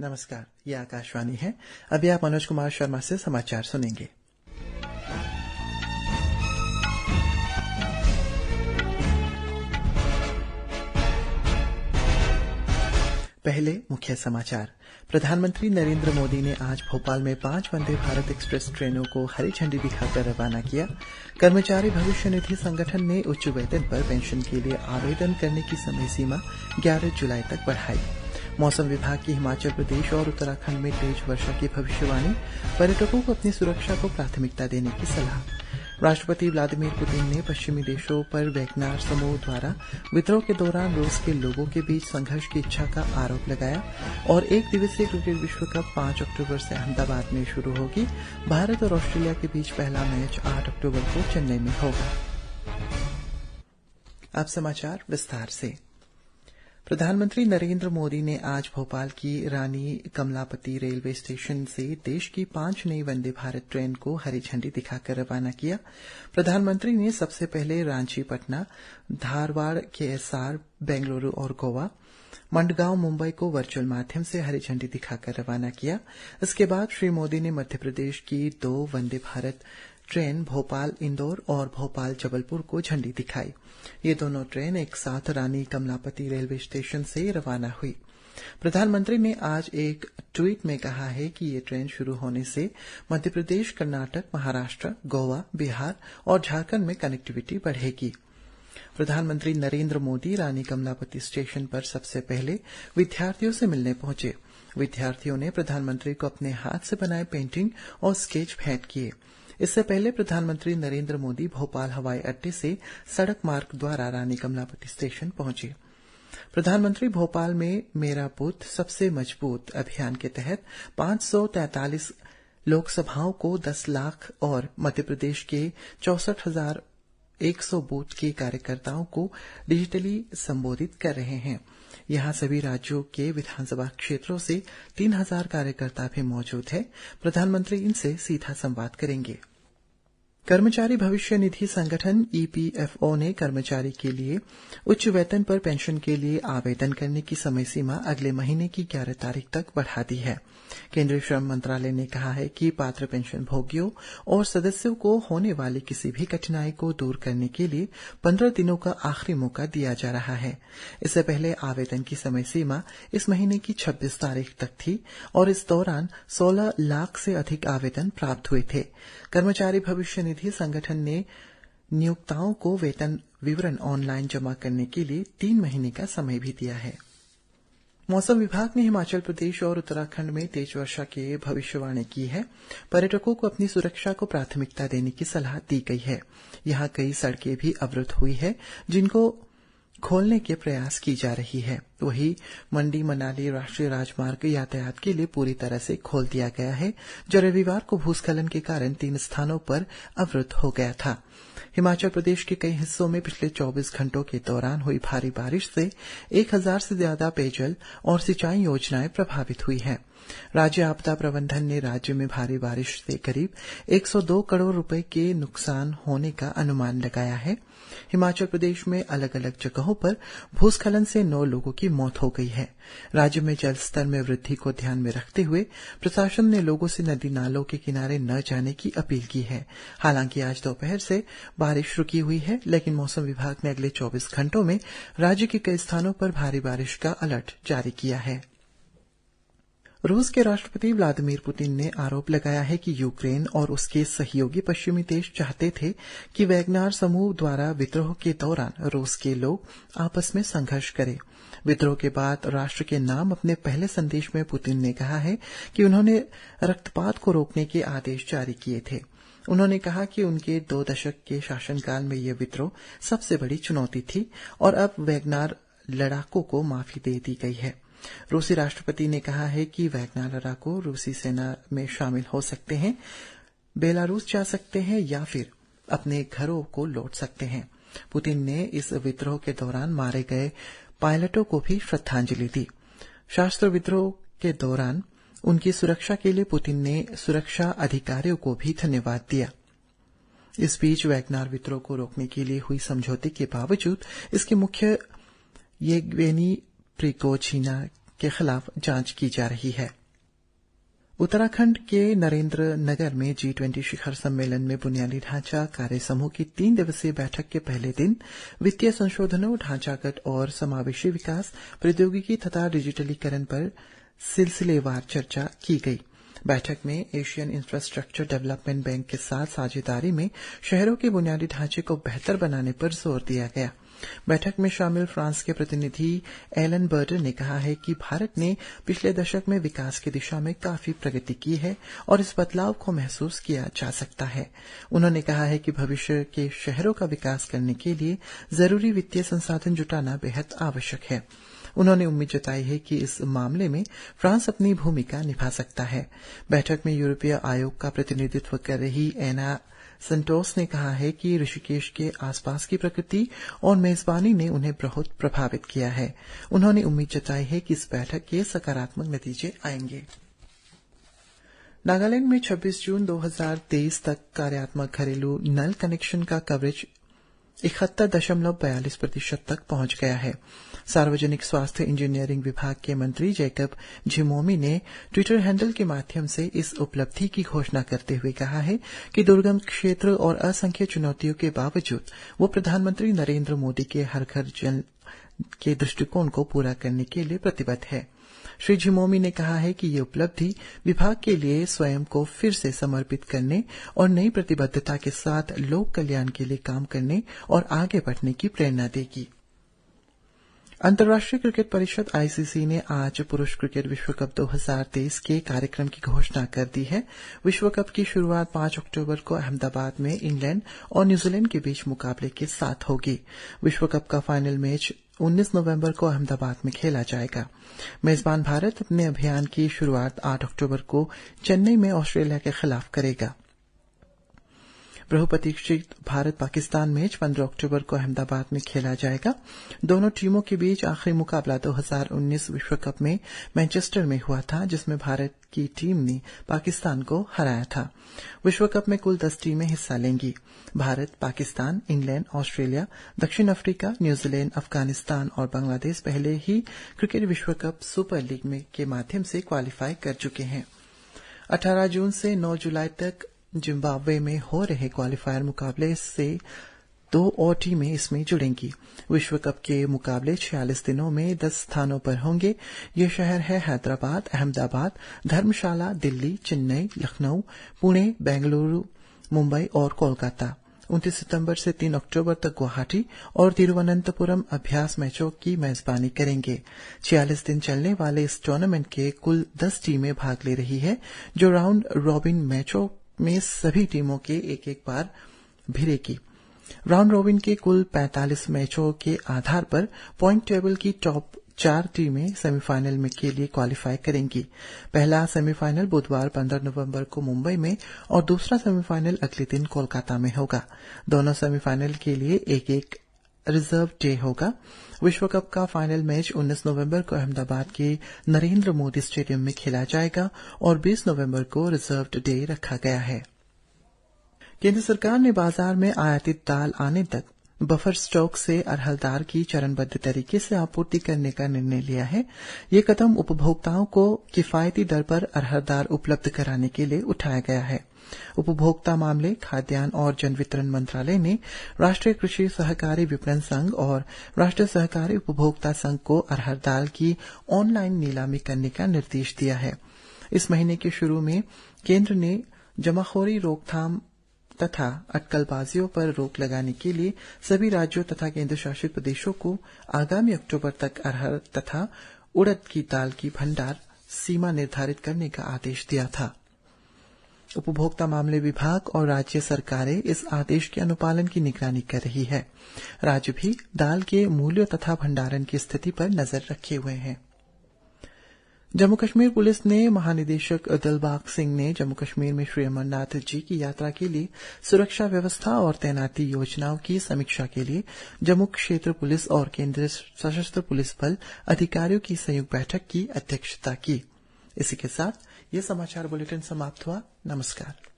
नमस्कार, ये आकाशवाणी है। अभी आप मनोज कुमार शर्मा से समाचार सुनेंगे। पहले मुख्य समाचार। प्रधानमंत्री नरेंद्र मोदी ने आज भोपाल में 5 वंदे भारत एक्सप्रेस ट्रेनों को हरी झंडी दिखाकर रवाना किया। कर्मचारी भविष्य निधि संगठन ने उच्च वेतन पर पेंशन के लिए आवेदन करने की समय सीमा 11 जुलाई तक बढ़ाई। मौसम विभाग की हिमाचल प्रदेश और उत्तराखंड में तेज वर्षा की भविष्यवाणी। पर्यटकों को अपनी सुरक्षा को प्राथमिकता देने की सलाह। राष्ट्रपति व्लादिमीर पुतिन ने पश्चिमी देशों पर वैगनार समूह द्वारा विद्रोह के दौरान रूस के लोगों के बीच संघर्ष की इच्छा का आरोप लगाया। और एक दिवसीय क्रिकेट विश्व कप 5 अक्टूबर से अहमदाबाद में शुरू होगी। भारत और ऑस्ट्रेलिया के बीच पहला मैच 8 अक्टूबर को चेन्नई में होगा। अब समाचार विस्तार से। प्रधानमंत्री नरेंद्र मोदी ने आज भोपाल की रानी कमलापति रेलवे स्टेशन से देश की 5 नई वंदे भारत ट्रेन को हरी झंडी दिखाकर रवाना किया। प्रधानमंत्री ने सबसे पहले रांची, पटना, धारवाड़, केएसआर, बेंगलुरु और गोवा, मंडगांव, मुंबई को वर्चुअल माध्यम से हरी झंडी दिखाकर रवाना किया। इसके बाद श्री मोदी ने मध्य प्रदेश की 2 वंदे भारत ट्रेन भोपाल इंदौर और भोपाल जबलपुर को झंडी दिखाई। ये दोनों ट्रेन एक साथ रानी कमलापति रेलवे स्टेशन से रवाना हुई। प्रधानमंत्री ने आज एक ट्वीट में कहा है कि ये ट्रेन शुरू होने से मध्य प्रदेश, कर्नाटक, महाराष्ट्र, गोवा, बिहार और झारखंड में कनेक्टिविटी बढ़ेगी। प्रधानमंत्री नरेंद्र मोदी रानी कमलापति स्टेशन पर सबसे पहले विद्यार्थियों से मिलने पहुंचे। विद्यार्थियों ने प्रधानमंत्री को अपने हाथ से बनाए पेंटिंग और स्केच भेंट किए। इससे पहले प्रधानमंत्री नरेंद्र मोदी भोपाल हवाई अड्डे से सड़क मार्ग द्वारा रानी कमलापति स्टेशन पहुंचे। प्रधानमंत्री भोपाल में मेरा बूथ सबसे मजबूत अभियान के तहत 543 लोकसभाओं को 10 लाख और मध्य प्रदेश के 64,100 बूथ के कार्यकर्ताओं को डिजिटली संबोधित कर रहे हैं। यहां सभी राज्यों के विधानसभा क्षेत्रों से 3,000 कार्यकर्ता भी मौजूद हैं। प्रधानमंत्री इनसे सीधा संवाद करेंगे। कर्मचारी भविष्य निधि संगठन ईपीएफओ ने कर्मचारी के लिए उच्च वेतन पर पेंशन के लिए आवेदन करने की समय सीमा अगले महीने की 11 तारीख तक बढ़ा दी है। केंद्रीय श्रम मंत्रालय ने कहा है कि पात्र पेंशन भोगियों और सदस्यों को होने वाली किसी भी कठिनाई को दूर करने के लिए 15 दिनों का आखिरी मौका दिया जा रहा है। इससे पहले आवेदन की समय सीमा इस महीने की 26 तारीख तक थी और इस दौरान 16 लाख से अधिक आवेदन प्राप्त हुए थे। कर्मचारी भविष्य निधि संगठन ने नियोक्ताओं को वेतन विवरण ऑनलाइन जमा करने के लिए 3 महीने का समय भी दिया है। मौसम विभाग ने हिमाचल प्रदेश और उत्तराखंड में तेज वर्षा की भविष्यवाणी की है। पर्यटकों को अपनी सुरक्षा को प्राथमिकता देने की सलाह दी गई है। यहां कई सड़कें भी अवरुद्ध हुई है, जिनको खोलने के प्रयास की जा रही है। वहीं मंडी मनाली राष्ट्रीय राजमार्ग यातायात के लिए पूरी तरह से खोल दिया गया है, जो रविवार को भूस्खलन के कारण 3 स्थानों पर अवरुद्ध हो गया था। हिमाचल प्रदेश के कई हिस्सों में पिछले 24 घंटों के दौरान हुई भारी बारिश से 1000 से ज्यादा पेयजल और सिंचाई योजनाएं प्रभावित हुई हैं। राज्य आपदा प्रबंधन ने राज्य में भारी बारिश से करीब 102 करोड़ रुपए के नुकसान होने का अनुमान लगाया है। हिमाचल प्रदेश में अलग अलग जगहों पर भूस्खलन से 9 लोगों की मौत हो गई है। राज्य में जल स्तर में वृद्धि को ध्यान में रखते हुए प्रशासन ने लोगों से नदी नालों के किनारे न जाने की अपील की है। हालांकि आज दोपहर से बारिश रुकी हुई है, लेकिन मौसम विभाग ने अगले 24 घंटों में राज्य के कई स्थानों पर भारी बारिश का अलर्ट जारी किया है। रूस के राष्ट्रपति व्लादिमीर पुतिन ने आरोप लगाया है कि यूक्रेन और उसके सहयोगी पश्चिमी देश चाहते थे कि वैगनार समूह द्वारा विद्रोह के दौरान रूस के लोग आपस में संघर्ष करें। विद्रोह के बाद राष्ट्र के नाम अपने पहले संदेश में पुतिन ने कहा है कि उन्होंने रक्तपात को रोकने के आदेश जारी किए थे। उन्होंने कहा कि उनके 2 दशक के शासनकाल में यह विद्रोह सबसे बड़ी चुनौती थी और अब वैगनार लड़ाकों को माफी दे दी गई है। रूसी राष्ट्रपति ने कहा है कि वैगनार लड़ाकू रूसी सेना में शामिल हो सकते हैं, बेलारूस जा सकते हैं या फिर अपने घरों को लौट सकते हैं। पुतिन ने इस विद्रोह के दौरान मारे गए पायलटों को भी श्रद्धांजलि दी। सशस्त्र विद्रोह के दौरान उनकी सुरक्षा के लिए पुतिन ने सुरक्षा अधिकारियों को भी धन्यवाद दिया। इस बीच वैगनार विद्रोह को रोकने के लिए हुई समझौते के बावजूद इसके मुख्य येवगेनी प्रिगोजिन के खिलाफ जांच की जा रही है। उत्तराखंड के नरेंद्र नगर में G20 शिखर सम्मेलन में बुनियादी ढांचा कार्य समूह की 3 दिवसीय बैठक के पहले दिन वित्तीय संशोधनों, ढांचागत और समावेशी विकास, प्रौद्योगिकी तथा डिजिटलीकरण पर सिलसिलेवार चर्चा की गई। बैठक में एशियन इंफ्रास्ट्रक्चर डेवलपमेंट बैंक के साथ साझेदारी में शहरों के बुनियादी ढांचे को बेहतर बनाने पर जोर दिया गया। बैठक में शामिल फ्रांस के प्रतिनिधि एलन बर्डर ने कहा है कि भारत ने पिछले दशक में विकास की दिशा में काफी प्रगति की है और इस बदलाव को महसूस किया जा सकता है। उन्होंने कहा है कि भविष्य के शहरों का विकास करने के लिए जरूरी वित्तीय संसाधन जुटाना बेहद आवश्यक है। उन्होंने उम्मीद जताई है कि इस मामले में फ्रांस अपनी भूमिका निभा सकता है। बैठक में यूरोपीय आयोग का प्रतिनिधित्व कर रही एना संटोस ने कहा है कि ऋषिकेश के आसपास की प्रकृति और मेजबानी ने उन्हें बहुत प्रभावित किया है। उन्होंने उम्मीद जताई है कि इस बैठक के सकारात्मक नतीजे आएंगे। नागालैंड में 26 जून 2023 तक कार्यात्मक घरेलू नल कनेक्शन का कवरेज 71.42% तक पहुंच गया है। सार्वजनिक स्वास्थ्य इंजीनियरिंग विभाग के मंत्री जैकब झिमोमी ने ट्विटर हैंडल के माध्यम से इस उपलब्धि की घोषणा करते हुए कहा है कि दुर्गम क्षेत्र और असंख्य चुनौतियों के बावजूद वो प्रधानमंत्री नरेंद्र मोदी के हर घर जल के दृष्टिकोण को पूरा करने के लिए प्रतिबद्ध है। श्री झिमोमी ने कहा है कि ये उपलब्धि विभाग के लिए स्वयं को फिर से समर्पित करने और नई प्रतिबद्धता के साथ लोक कल्याण के लिए काम करने और आगे बढ़ने की प्रेरणा देगी। अंतर्राष्ट्रीय क्रिकेट परिषद आईसीसी ने आज पुरुष क्रिकेट विश्व कप 2023 के कार्यक्रम की घोषणा कर दी है। विश्व कप की शुरुआत 5 अक्टूबर को अहमदाबाद में इंग्लैंड और न्यूजीलैंड के बीच मुकाबले के साथ होगी। विश्व कप का फाइनल मैच 19 नवंबर को अहमदाबाद में खेला जाएगा। मेजबान भारत अपने अभियान की शुरुआत 8 अक्टूबर को चेन्नई में ऑस्ट्रेलिया के खिलाफ करेगा। बहुप्रतीक्षित भारत पाकिस्तान मैच 15 अक्टूबर को अहमदाबाद में खेला जाएगा। दोनों टीमों के बीच आखिरी मुकाबला 2019 विश्व कप में मैनचेस्टर में हुआ था, जिसमें भारत की टीम ने पाकिस्तान को हराया था। विश्व कप में कुल 10 टीमें हिस्सा लेंगी। भारत, पाकिस्तान, इंग्लैंड, ऑस्ट्रेलिया, दक्षिण अफ्रीका, न्यूजीलैंड, अफगानिस्तान और बांग्लादेश पहले ही क्रिकेट विश्व कप सुपर लीग के माध्यम से क्वालीफाई कर चुके हैं। 18 जून से 9 जुलाई तक जिम्बाब्वे में हो रहे क्वालीफायर मुकाबले से 2 और टीमें इसमें जुड़ेंगी। विश्व कप के मुकाबले 46 दिनों में 10 स्थानों पर होंगे। ये शहर है हैदराबाद, अहमदाबाद, धर्मशाला, दिल्ली, चेन्नई, लखनऊ, पुणे, बेंगलुरु, मुंबई और कोलकाता। 29 सितंबर से 3 अक्टूबर तक गुवाहाटी और तिरुवनंतपुरम अभ्यास मैचों की मेजबानी करेंगे। 46 दिन चलने वाले इस टूर्नामेंट के कुल 10 टीमें भाग ले रही है, जो राउंड रॉबिन मैचों में सभी टीमों के एक बार भिड़ेगी। राउंड रॉबिन के कुल 45 मैचों के आधार पर पॉइंट टेबल की टॉप 4 टीमें सेमीफाइनल में के लिए क्वालीफाई करेंगी। पहला सेमीफाइनल बुधवार 15 नवंबर को मुंबई में और दूसरा सेमीफाइनल अगले दिन कोलकाता में होगा। दोनों सेमीफाइनल के लिए एक रिजर्व डे होगा। विश्व कप का फाइनल मैच 19 नवंबर को अहमदाबाद के नरेंद्र मोदी स्टेडियम में खेला जाएगा और 20 नवंबर को रिजर्व्ड डे रखा गया है। केंद्र सरकार ने बाजार में आयातित दाल आने तक बफर स्टॉक से अरहर दाल की चरणबद्ध तरीके से आपूर्ति करने का निर्णय लिया है। ये कदम उपभोक्ताओं को किफायती दर पर अरहर दाल उपलब्ध कराने के लिए उठाया गया है। उपभोक्ता मामले, खाद्यान्न और जन वितरण मंत्रालय ने राष्ट्रीय कृषि सहकारी विपणन संघ और राष्ट्रीय सहकारी उपभोक्ता संघ को अरहर दाल की ऑनलाइन नीलामी करने का निर्देश दिया है। इस महीने के शुरू में केंद्र ने जमाखोरी रोकथाम तथा अटकलबाजियों पर रोक लगाने के लिए सभी राज्यों तथा केंद्र शासित प्रदेशों को आगामी अक्टूबर तक अरहर तथा उड़द की दाल की भंडार सीमा निर्धारित करने का आदेश दिया था। उपभोक्ता मामले विभाग और राज्य सरकारें इस आदेश के अनुपालन की निगरानी कर रही है। राज्य भी दाल के मूल्यों तथा भंडारण की स्थिति पर नजर रखे हुए हैं। जम्मू कश्मीर पुलिस ने महानिदेशक दिलबाग सिंह ने जम्मू कश्मीर में श्री अमरनाथ जी की यात्रा के लिए सुरक्षा व्यवस्था और तैनाती योजनाओं की समीक्षा के लिए जम्मू क्षेत्र पुलिस और केंद्रीय सशस्त्र पुलिस बल अधिकारियों की संयुक्त बैठक की अध्यक्षता की। इसी के साथ ये समाचार बुलेटिन समाप्त हुआ। नमस्कार।